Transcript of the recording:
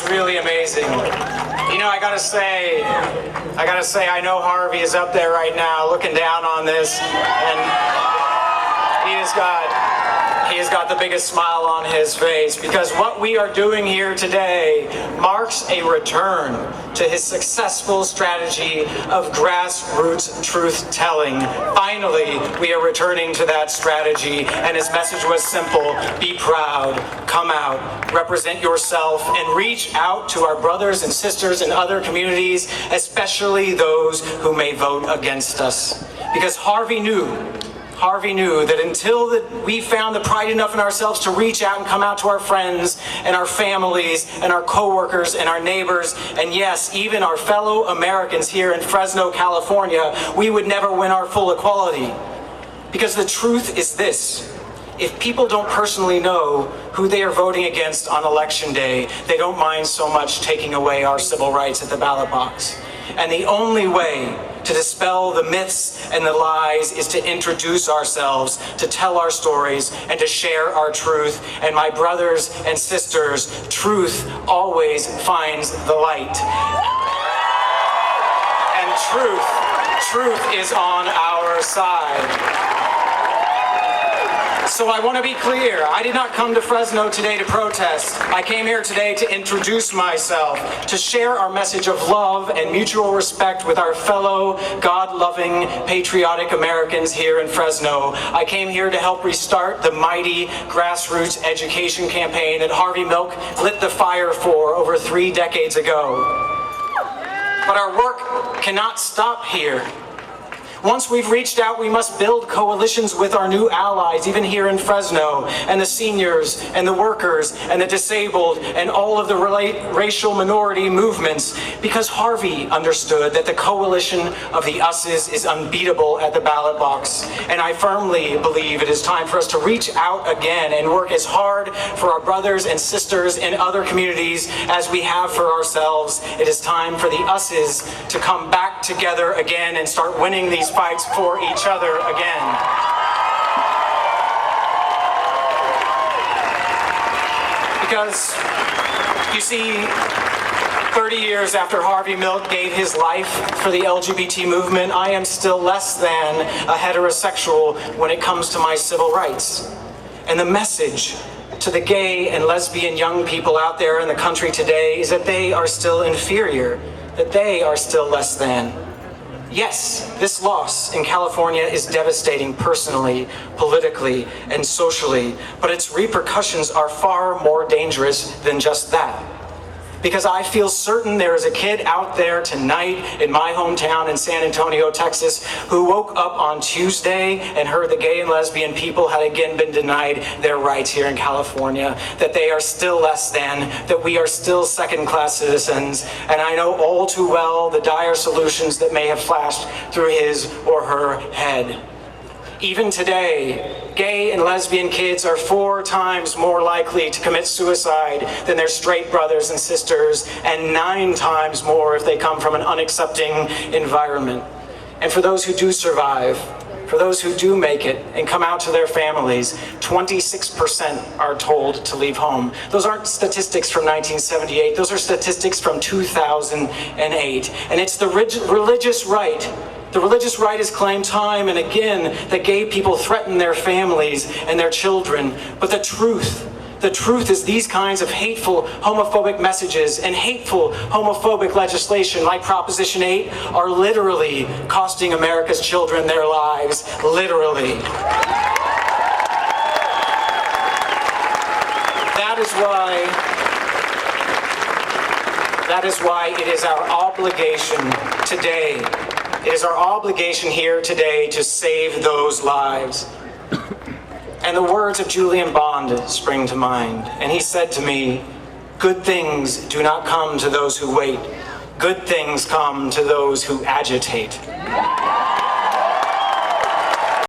is really amazing. You know, I gotta say, I know Harvey is up there right now looking down on this, and he has got the biggest smile on his face, because what we are doing here today marks a return to his successful strategy of grassroots truth-telling. Finally, we are returning to that strategy, and his message was simple: be proud, come out, represent yourself, and reach out to our brothers and sisters in other communities, especially those who may vote against us. Because Harvey knew that until we found the pride enough in ourselves to reach out and come out to our friends and our families and our coworkers and our neighbors, and yes, even our fellow Americans here in Fresno, California, we would never win our full equality. Because the truth is this: if people don't personally know who they are voting against on election day, they don't mind so much taking away our civil rights at the ballot box. And the only way to dispel the myths and the lies is to introduce ourselves, to tell our stories, and to share our truth. And my brothers and sisters, truth always finds the light. And truth is on our side. So I want to be clear, I did not come to Fresno today to protest. I came here today to introduce myself, to share our message of love and mutual respect with our fellow God-loving, patriotic Americans here in Fresno. I came here to help restart the mighty grassroots education campaign that Harvey Milk lit the fire for over 3 decades ago. But our work cannot stop here. Once we've reached out, we must build coalitions with our new allies, even here in Fresno, and the seniors, and the workers, and the disabled, and all of the racial minority movements, because Harvey understood that the coalition of the us's is unbeatable at the ballot box. And I firmly believe it is time for us to reach out again and work as hard for our brothers and sisters in other communities as we have for ourselves. It is time for the us's to come back together again and start winning these fights for each other again. Because, you see, 30 years after Harvey Milk gave his life for the LGBT movement, I am still less than a heterosexual when it comes to my civil rights. And the message to the gay and lesbian young people out there in the country today is that they are still inferior, that they are still less than. Yes, this loss in California is devastating personally, politically, and socially, but its repercussions are far more dangerous than just that. Because I feel certain there is a kid out there tonight in my hometown in San Antonio, Texas, who woke up on Tuesday and heard the gay and lesbian people had again been denied their rights here in California, that they are still less than, that we are still second-class citizens, and I know all too well the dire solutions that may have flashed through his or her head. Even today, gay and lesbian kids are 4 times more likely to commit suicide than their straight brothers and sisters, and 9 times more if they come from an unaccepting environment. And for those who do survive, for those who do make it and come out to their families, 26% are told to leave home. Those aren't statistics from 1978, those are statistics from 2008. And it's the religious right. The religious right has claimed time and again that gay people threaten their families and their children. But the truth is these kinds of hateful homophobic messages and hateful homophobic legislation like Proposition 8 are literally costing America's children their lives. Literally. That is why it is our obligation today. It is our obligation here today to save those lives. And the words of Julian Bond spring to mind. And he said to me, "Good things do not come to those who wait. Good things come to those who agitate."